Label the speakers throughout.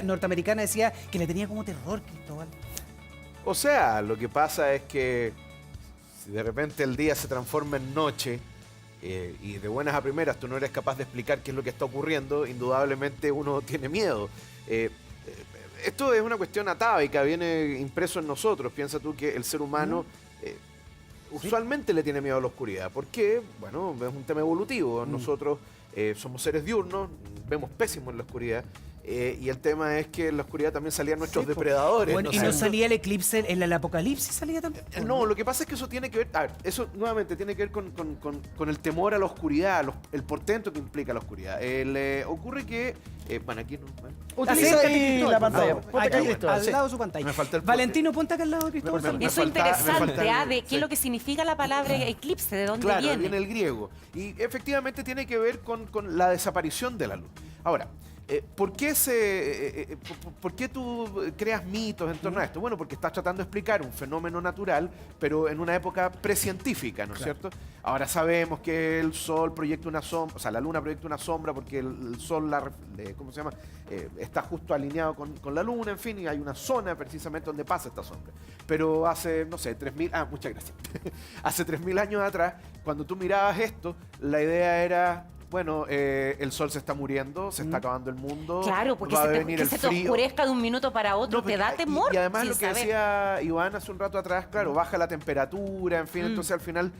Speaker 1: norteamericana decía que le tenía como terror, Cristóbal.
Speaker 2: O sea, lo que pasa es que si de repente el día se transforma en noche y de buenas a primeras tú no eres capaz de explicar qué es lo que está ocurriendo, indudablemente uno tiene miedo. Esto es una cuestión atávica, viene impreso en nosotros. Piensa tú que el ser humano usualmente le tiene miedo a la oscuridad. ¿Por qué? Bueno, es un tema evolutivo. Nosotros somos seres diurnos, vemos pésimo en la oscuridad. Y el tema es que en la oscuridad también salían nuestros depredadores.
Speaker 1: Bueno, y no salía el eclipse, en el apocalipsis salía también.
Speaker 2: No, lo que pasa es que eso tiene que ver, a ver, eso nuevamente tiene que ver con el temor a la oscuridad, el portento que implica la oscuridad. Ocurre que, bueno, aquí no... Bueno.
Speaker 3: Utiliza ahí la pantalla. Ponte acá, Cristóbal.
Speaker 1: Al lado de su pantalla.
Speaker 2: Me falta el
Speaker 1: Valentino, ponte acá al lado de Cristóbal.
Speaker 4: Eso es interesante, de qué es lo que significa la palabra eclipse, de dónde
Speaker 2: Claro,
Speaker 4: viene.
Speaker 2: viene el griego. Y efectivamente tiene que ver con la desaparición de la luz. Ahora, ¿por qué tú creas mitos en torno a esto? Bueno, porque estás tratando de explicar un fenómeno natural, pero en una época precientífica, ¿no es cierto? Ahora sabemos que el Sol proyecta una sombra, o sea, la Luna proyecta una sombra porque el Sol, ¿cómo se llama? Está justo alineado con la Luna, en fin, y hay una zona precisamente donde pasa esta sombra. Pero hace, no sé, 3.000... muchas gracias. Hace 3.000 años atrás, cuando tú mirabas esto, la idea era... Bueno, el sol se está muriendo, se está acabando el mundo.
Speaker 4: Claro, porque
Speaker 2: va a
Speaker 4: que
Speaker 2: venir el
Speaker 4: se te
Speaker 2: frío.
Speaker 4: oscurezca de un minuto para otro, te da temor.
Speaker 2: Y además
Speaker 4: sin
Speaker 2: lo que
Speaker 4: saber.
Speaker 2: decía Iván hace un rato atrás, claro, baja la temperatura, en fin, entonces al final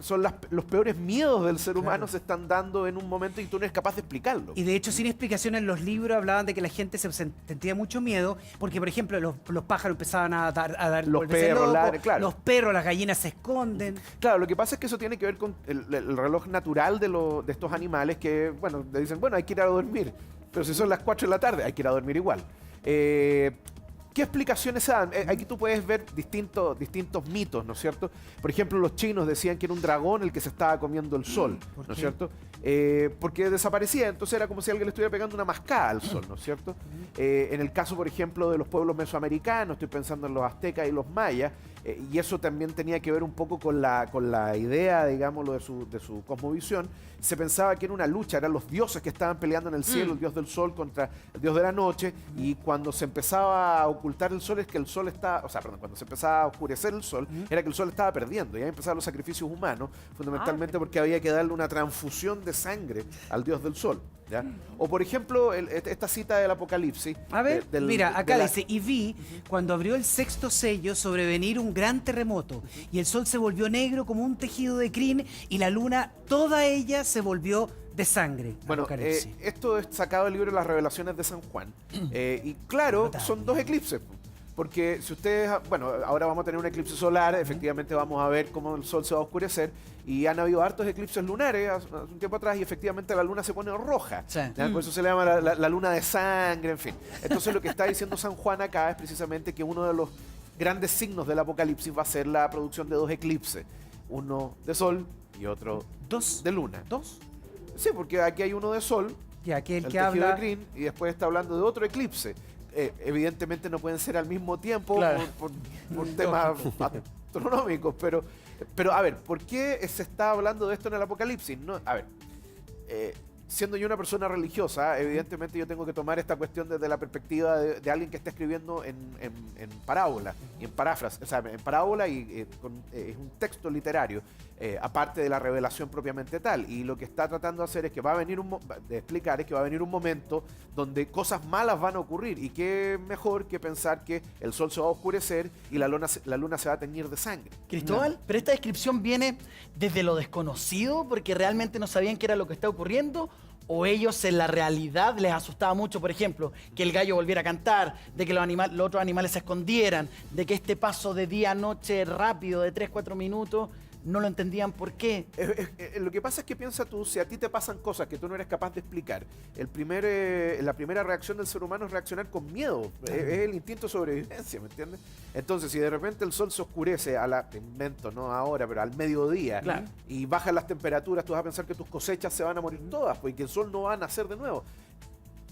Speaker 2: son los peores miedos del ser humano se están dando en un momento y tú no eres capaz de explicarlo.
Speaker 1: Y de hecho, sin explicación en los libros hablaban de que la gente se sentía mucho miedo porque, por ejemplo, los pájaros empezaban a dar
Speaker 2: Los
Speaker 1: volverse
Speaker 2: perros,
Speaker 1: locos,
Speaker 2: claro.
Speaker 1: los perros, las gallinas se esconden.
Speaker 2: Claro, lo que pasa es que eso tiene que ver con el reloj natural de estos animales que, bueno, le dicen, bueno, hay que ir a dormir. Pero si son las 4 de la tarde, hay que ir a dormir igual. ¿Qué explicaciones se dan? Aquí tú puedes ver distintos mitos, ¿no es cierto? Por ejemplo, los chinos decían que era un dragón el que se estaba comiendo el sol, ¿no es cierto? Porque desaparecía, entonces era como si alguien le estuviera pegando una mascada al sol, ¿no es cierto? En el caso, por ejemplo, de los pueblos mesoamericanos, estoy pensando en los aztecas y los mayas, y eso también tenía que ver un poco con la idea, digámoslo, de su cosmovisión. Se pensaba que era una lucha, eran los dioses que estaban peleando en el cielo, el dios del sol contra el dios de la noche, y cuando se empezaba a ocultar el sol es que el sol estaba, o sea, perdón, cuando se empezaba a oscurecer el sol, era que el sol estaba perdiendo, y ahí empezaban los sacrificios humanos, fundamentalmente porque había que darle una transfusión de sangre al dios del sol. ¿Ya? O por ejemplo, esta cita del Apocalipsis.
Speaker 1: A ver, mira, acá dice, y vi, cuando abrió el sexto sello, sobrevenir un gran terremoto, y el sol se volvió negro como un tejido de crin, y la luna, toda ella, se volvió de sangre.
Speaker 2: Bueno, esto es sacado del libro de las Revelaciones de San Juan. Y claro, son 2 eclipses. Porque si ustedes, bueno, ahora vamos a tener un eclipse solar, efectivamente vamos a ver cómo el sol se va a oscurecer, y han habido hartos eclipses lunares hace un tiempo atrás, y efectivamente la luna se pone roja.
Speaker 1: Sí.
Speaker 2: Por eso se le llama la luna de sangre, en fin. Entonces lo que está diciendo San Juan acá es precisamente que uno de los grandes signos del apocalipsis va a ser la producción de 2 eclipses. Uno de sol y otro de luna.
Speaker 1: ¿Dos?
Speaker 2: Sí, porque aquí hay uno de sol,
Speaker 1: Y aquí el que
Speaker 2: tejido
Speaker 1: habla...
Speaker 2: de Green, y después está hablando de otro eclipse. Evidentemente no pueden ser al mismo tiempo,
Speaker 3: Claro.
Speaker 2: por temas astronómicos, pero a ver, ¿por qué se está hablando de esto en el Apocalipsis? No, a ver, siendo yo una persona religiosa, evidentemente yo tengo que tomar esta cuestión desde la perspectiva de alguien que está escribiendo en parábola y en paráfrasis, o sea, en parábola y es un texto literario, aparte de la revelación propiamente tal. Y lo que está tratando de hacer es que va a venir un momento donde cosas malas van a ocurrir, y qué mejor que pensar que el sol se va a oscurecer y la luna se va a teñir de sangre.
Speaker 3: Cristóbal, pero esta descripción viene desde lo desconocido, porque realmente no sabían qué era lo que está ocurriendo, o ellos en la realidad les asustaba mucho, por ejemplo, que el gallo volviera a cantar, de que los otros animales se escondieran, de que este paso de día a noche rápido de 3-4 minutos no lo entendían por qué.
Speaker 2: Lo que pasa es que piensa tú, si a ti te pasan cosas que tú no eres capaz de explicar, la primera reacción del ser humano es reaccionar con miedo. Es el instinto de sobrevivencia, ¿me entiendes? Entonces, si de repente el sol se oscurece te invento, no ahora, pero al mediodía,
Speaker 3: Claro.
Speaker 2: y bajan las temperaturas, tú vas a pensar que tus cosechas se van a morir todas, porque el sol no va a nacer de nuevo.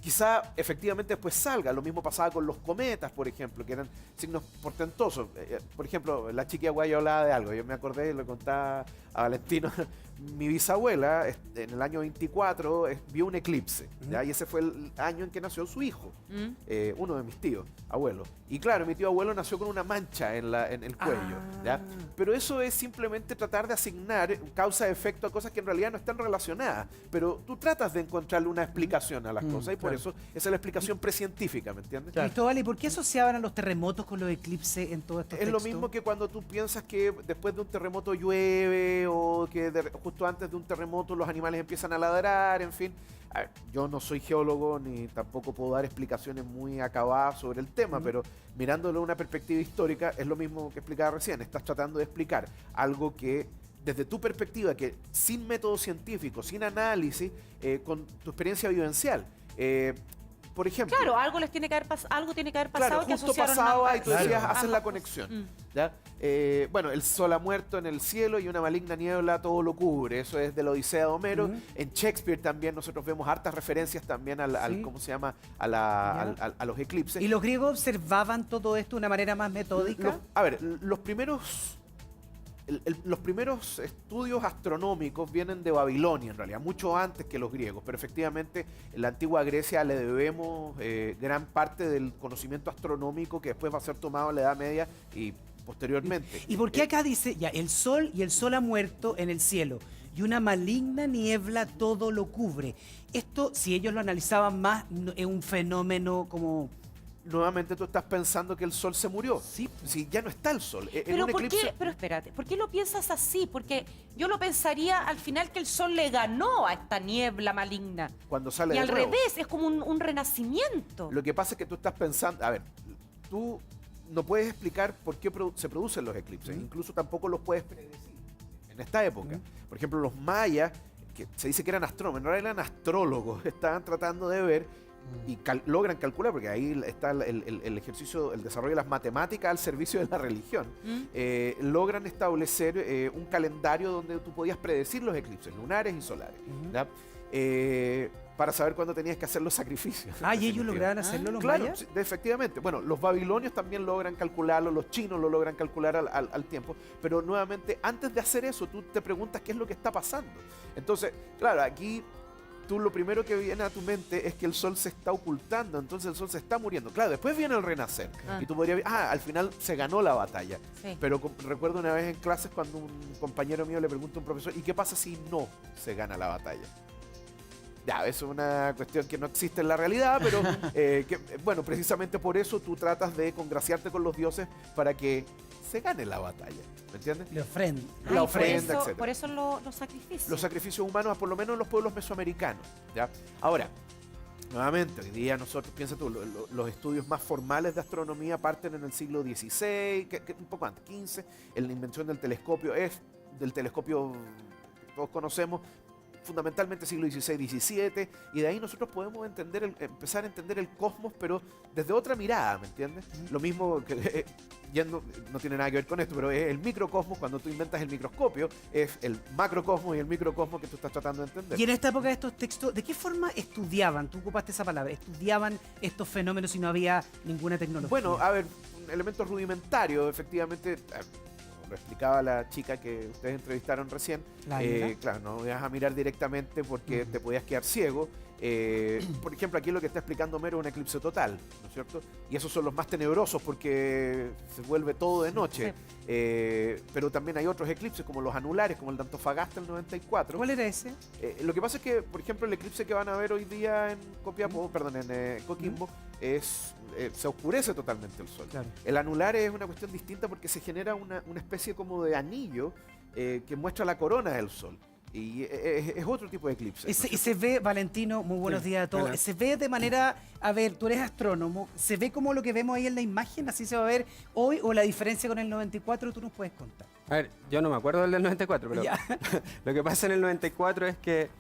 Speaker 2: quizá efectivamente después salga. Lo mismo pasaba con los cometas, por ejemplo, que eran signos portentosos. Por ejemplo, la chiquilla guaya hablaba de algo. Yo me acordé y le contaba a Valentino. Mi bisabuela, en el año 24, vio un eclipse. ¿Ya? Y ese fue el año en que nació su hijo, uno de mis tíos, abuelo. Y claro, mi tío abuelo nació con una mancha en el cuello. ¿Ya? Pero eso es simplemente tratar de asignar causa-efecto a cosas que en realidad no están relacionadas. Pero tú tratas de encontrarle una explicación a las cosas y por eso esa es la explicación precientífica, ¿me entiendes?
Speaker 1: Cristóbal, ¿y por qué asociaban a los terremotos con los eclipses en todo esto?
Speaker 2: Es lo mismo que cuando tú piensas que después de un terremoto llueve o que justo antes de un terremoto los animales empiezan a ladrar, en fin. A ver, yo no soy geólogo ni tampoco puedo dar explicaciones muy acabadas sobre el tema, pero mirándolo de una perspectiva histórica es lo mismo que explicaba recién. Estás tratando de explicar algo que desde tu perspectiva, que sin método científico, sin análisis, con tu experiencia vivencial. Por ejemplo,
Speaker 4: Claro, algo tiene que haber pasado
Speaker 2: claro,
Speaker 4: que
Speaker 2: justo
Speaker 4: asociaron
Speaker 2: pasaba
Speaker 4: ambas-
Speaker 2: y tú decías,
Speaker 4: ambas
Speaker 2: haces la
Speaker 4: cosas.
Speaker 2: conexión. ¿Ya? Bueno, el sol ha muerto en el cielo y una maligna niebla todo lo cubre. Eso es de la Odisea de Homero. En Shakespeare también nosotros vemos hartas referencias también al ¿cómo se llama? A los eclipses.
Speaker 1: ¿Y los griegos observaban todo esto de una manera más metódica?
Speaker 2: Los primeros... los primeros estudios astronómicos vienen de Babilonia, en realidad, mucho antes que los griegos, pero efectivamente en la antigua Grecia le debemos gran parte del conocimiento astronómico que después va a ser tomado en la Edad Media y posteriormente.
Speaker 1: ¿Y por qué acá dice, ya, el sol ha muerto en el cielo y una maligna niebla todo lo cubre? Esto, si ellos lo analizaban más, es un fenómeno como...
Speaker 2: Nuevamente tú estás pensando que el sol se murió.
Speaker 1: Sí.
Speaker 2: Si ya no está el sol. En
Speaker 4: Pero
Speaker 2: un
Speaker 4: ¿por
Speaker 2: eclipse,
Speaker 4: qué? Pero espérate, ¿por qué lo piensas así? Porque yo lo pensaría al final que el sol le ganó a esta niebla maligna.
Speaker 2: cuando sale
Speaker 4: Y
Speaker 2: de
Speaker 4: al
Speaker 2: nuevo.
Speaker 4: revés, es como un renacimiento.
Speaker 2: Lo que pasa es que tú estás pensando, a ver, tú no puedes explicar por qué se producen los eclipses, incluso tampoco los puedes predecir en esta época. Por ejemplo, los mayas, que se dice que eran astrónomos, no eran astrólogos, estaban tratando de ver y logran calcular, porque ahí está el ejercicio, el desarrollo de las matemáticas al servicio de la religión. Logran establecer un calendario donde tú podías predecir los eclipses lunares y solares, ¿ya? Para saber cuándo tenías que hacer los sacrificios.
Speaker 1: Ah,
Speaker 2: en
Speaker 1: ¿y ellos
Speaker 2: definitiva.
Speaker 1: lograban hacerlo los
Speaker 2: Claro,
Speaker 1: mayas?
Speaker 2: sí, efectivamente. Bueno, los babilonios también logran calcularlo, los chinos lo logran calcular al tiempo, pero nuevamente, antes de hacer eso, tú te preguntas qué es lo que está pasando. Entonces, claro, aquí tú lo primero que viene a tu mente es que el sol se está ocultando, entonces el sol se está muriendo. Claro, después viene el renacer. Y tú podrías ver, al final se ganó la batalla.
Speaker 4: Sí.
Speaker 2: Pero recuerdo una vez en clases cuando un compañero mío le pregunta a un profesor, ¿y qué pasa si no se gana la batalla? Ya, eso es una cuestión que no existe en la realidad, pero bueno, precisamente por eso tú tratas de congraciarte con los dioses para que se gane la batalla. ¿Me entiendes?
Speaker 1: Le ofrenda.
Speaker 2: La ofrenda,
Speaker 4: por
Speaker 2: etcétera.
Speaker 4: eso los sacrificios.
Speaker 2: Los sacrificios humanos, por lo menos en los pueblos mesoamericanos. ¿Ya? Ahora, nuevamente, hoy día nosotros, piensa tú, los estudios más formales de astronomía parten en el siglo XVI, un poco antes, XV. La invención del telescopio es del telescopio que todos conocemos, fundamentalmente siglo XVI, XVII, y de ahí nosotros podemos empezar a entender el cosmos, pero desde otra mirada, ¿me entiendes? Lo mismo que, no tiene nada que ver con esto, pero es el microcosmos, cuando tú inventas el microscopio, es el macrocosmos y el microcosmos que tú estás tratando de entender.
Speaker 1: Y en esta época de estos textos, ¿de qué forma estudiaban? Tú ocupaste esa palabra. ¿Estudiaban estos fenómenos si no había ninguna tecnología?
Speaker 2: Bueno, a ver, elementos rudimentarios, efectivamente. Lo explicaba la chica que ustedes entrevistaron recién. Claro, no ibas a mirar directamente porque te podías quedar ciego. Por ejemplo, aquí lo que está explicando Homero es un eclipse total, ¿no es cierto? Y esos son los más tenebrosos porque se vuelve todo de noche. Pero también hay otros eclipses como los anulares, como el de Antofagasta el 94.
Speaker 1: ¿Cuál era ese?
Speaker 2: Lo que pasa es que, por ejemplo, el eclipse que van a ver hoy día en en Coquimbo, se oscurece totalmente el sol.
Speaker 1: Claro.
Speaker 2: El anular es una cuestión distinta porque se genera una especie como de anillo que muestra la corona del sol. Y es otro tipo de eclipse.
Speaker 1: Y se ve, Valentino, muy buenos días a todos.
Speaker 2: Hola.
Speaker 1: Se ve de manera, a ver, tú eres astrónomo, ¿se ve como lo que vemos ahí en la imagen? ¿Así se va a ver hoy o la diferencia con el 94 tú nos puedes contar?
Speaker 5: A ver, yo no me acuerdo del 94, pero
Speaker 1: Ya.
Speaker 5: lo que pasa en el 94 es que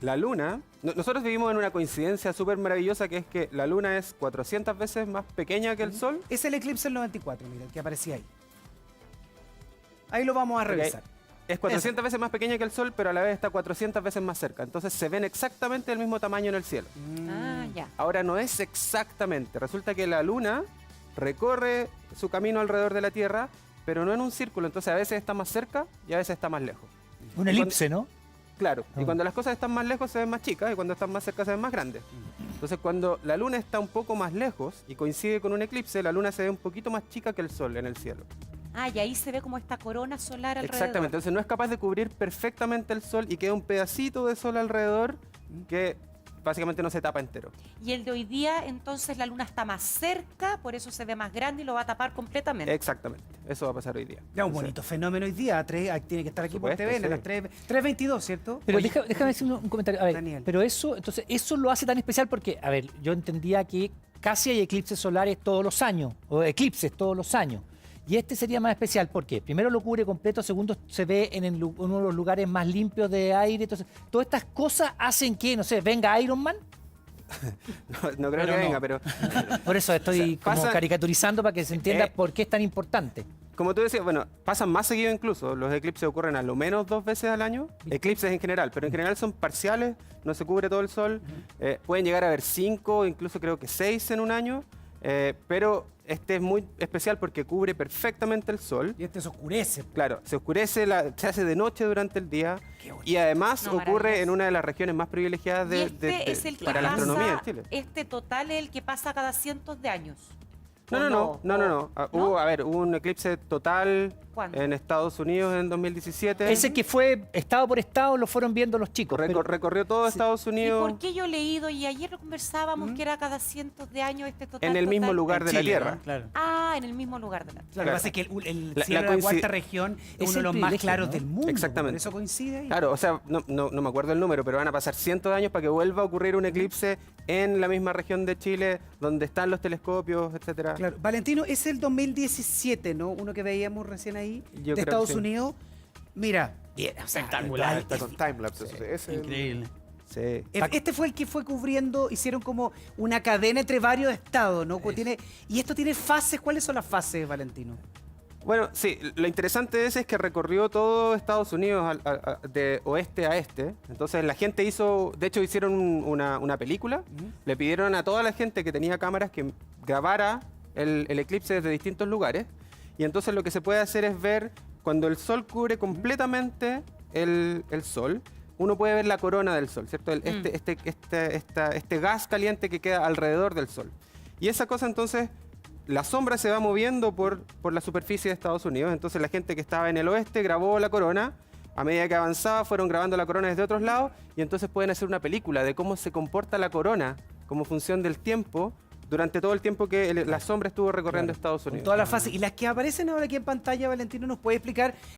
Speaker 5: la luna, nosotros vivimos en una coincidencia súper maravillosa que es que la luna es 400 veces más pequeña que el sol.
Speaker 1: Es el eclipse del 94, mira, el que aparecía ahí. Ahí lo vamos a
Speaker 5: Porque
Speaker 1: revisar.
Speaker 5: Es 400 veces más pequeña que el Sol, pero a la vez está 400 veces más cerca. Entonces se ven exactamente del mismo tamaño en el cielo.
Speaker 4: Ah, ya.
Speaker 5: Ahora no es exactamente. Resulta que la Luna recorre su camino alrededor de la Tierra, pero no en un círculo. Entonces a veces está más cerca y a veces está más lejos.
Speaker 6: Un elipse, ¿no?
Speaker 5: Claro. Y cuando las cosas están más lejos se ven más chicas y cuando están más cerca se ven más grandes. Entonces cuando la Luna está un poco más lejos y coincide con un eclipse, la Luna se ve un poquito más chica que el Sol en el cielo.
Speaker 4: Ah, y ahí se ve como esta corona solar alrededor.
Speaker 5: Exactamente. Entonces no es capaz de cubrir perfectamente el Sol y queda un pedacito de Sol alrededor que básicamente no se tapa entero.
Speaker 4: Y el de hoy día, entonces la luna está más cerca, por eso se ve más grande y lo va a tapar completamente.
Speaker 5: Exactamente. Eso va a pasar hoy día.
Speaker 1: Ya, un
Speaker 5: Entonces,
Speaker 1: bonito fenómeno hoy día. Tiene que estar aquí por
Speaker 5: Supuesto,
Speaker 1: TVN, a
Speaker 5: sí.
Speaker 1: las 3:22, ¿cierto?
Speaker 6: Pero
Speaker 1: Oye,
Speaker 6: déjame decir un comentario. A ver,
Speaker 1: Daniel.
Speaker 6: pero eso, entonces, eso lo hace tan especial porque, a ver, yo entendía que casi hay eclipses solares todos los años, o eclipses todos los años. Y este sería más especial porque primero lo cubre completo, segundo se ve en uno de los lugares más limpios de aire. Entonces, todas estas cosas hacen que, no sé, venga Iron Man.
Speaker 5: no creo que venga, pero
Speaker 6: Por eso estoy
Speaker 5: O sea,
Speaker 6: como
Speaker 5: pasa-
Speaker 6: caricaturizando para que se entienda
Speaker 5: Eh,
Speaker 6: por qué es tan importante.
Speaker 5: como tú decías, bueno, pasan más seguido incluso. Los eclipses ocurren a lo menos 2 veces al año. Eclipses en general, pero en general son parciales, no se cubre todo el sol. Pueden llegar a haber 5, incluso creo que 6 en un año. Pero este es muy especial porque cubre perfectamente el sol.
Speaker 1: Y este se oscurece.
Speaker 5: Claro, se oscurece, se hace de noche durante el día
Speaker 1: Qué bonito.
Speaker 5: y además
Speaker 4: No,
Speaker 5: ocurre
Speaker 4: maravilloso.
Speaker 5: en una de las regiones más privilegiadas
Speaker 4: Y
Speaker 5: de,
Speaker 4: este es el que
Speaker 5: para la
Speaker 4: pasa,
Speaker 5: astronomía en Chile.
Speaker 4: este total es el que pasa cada cientos de años. ¿O
Speaker 5: No. Hubo un eclipse total
Speaker 4: ¿Cuándo?
Speaker 5: en Estados Unidos en 2017.
Speaker 6: Ese que fue estado por estado lo fueron viendo los chicos. pero-
Speaker 5: Recorrió todo Estados
Speaker 4: ¿Y
Speaker 5: Unidos
Speaker 4: por qué yo he leído y ayer lo conversábamos que era cada cientos de años este total?
Speaker 5: en el mismo
Speaker 4: total?
Speaker 5: lugar de la
Speaker 1: Chile,
Speaker 5: Tierra.
Speaker 1: ¿no? Claro.
Speaker 4: Ah, en el mismo lugar de la
Speaker 1: Lo que pasa es que el
Speaker 5: La-
Speaker 1: cielo
Speaker 5: la
Speaker 1: de la
Speaker 5: coincid-
Speaker 1: cuarta región es
Speaker 6: Es
Speaker 1: uno de
Speaker 6: el
Speaker 1: los más
Speaker 6: privilegio,
Speaker 1: claros
Speaker 6: ¿no?
Speaker 1: del mundo.
Speaker 5: Exactamente.
Speaker 1: Por eso coincide ahí.
Speaker 5: Claro, o sea, no me acuerdo el número, pero van a pasar cientos de años para que vuelva a ocurrir un eclipse en la misma región de Chile, donde están los telescopios, etcétera.
Speaker 1: Claro. Valentino, es el 2017, ¿no? Uno que veíamos recién ahí,
Speaker 5: Yo
Speaker 1: de
Speaker 5: creo que
Speaker 1: Estados
Speaker 5: sí.
Speaker 1: Unidos. Mira, bien, o sea,
Speaker 3: Espectacular.
Speaker 1: igual,
Speaker 2: Está con timelapse. eso sí, ese es el-
Speaker 3: Increíble.
Speaker 5: Sí.
Speaker 1: Este fue el que fue cubriendo, hicieron como una cadena entre varios estados, ¿no? Y esto tiene fases. ¿Cuáles son las fases, Valentino?
Speaker 5: Bueno, sí, lo interesante de ese es que recorrió todo Estados Unidos de oeste a este. Entonces la gente de hecho hicieron una película, le pidieron a toda la gente que tenía cámaras que grabara el eclipse desde distintos lugares. Y entonces lo que se puede hacer es ver cuando el sol cubre completamente el sol. Uno puede ver la corona del sol, ¿cierto? Este gas caliente que queda alrededor del sol. Y esa cosa entonces, la sombra se va moviendo por la superficie de Estados Unidos. Entonces la gente que estaba en el oeste grabó la corona. A medida que avanzaba fueron grabando la corona desde otros lados. Y entonces pueden hacer una película de cómo se comporta la corona como función del tiempo durante todo el tiempo que la sombra estuvo recorriendo Estados
Speaker 1: Con
Speaker 5: Unidos.
Speaker 1: todas las fases. Y las que aparecen ahora aquí en pantalla, Valentino, ¿nos puede explicar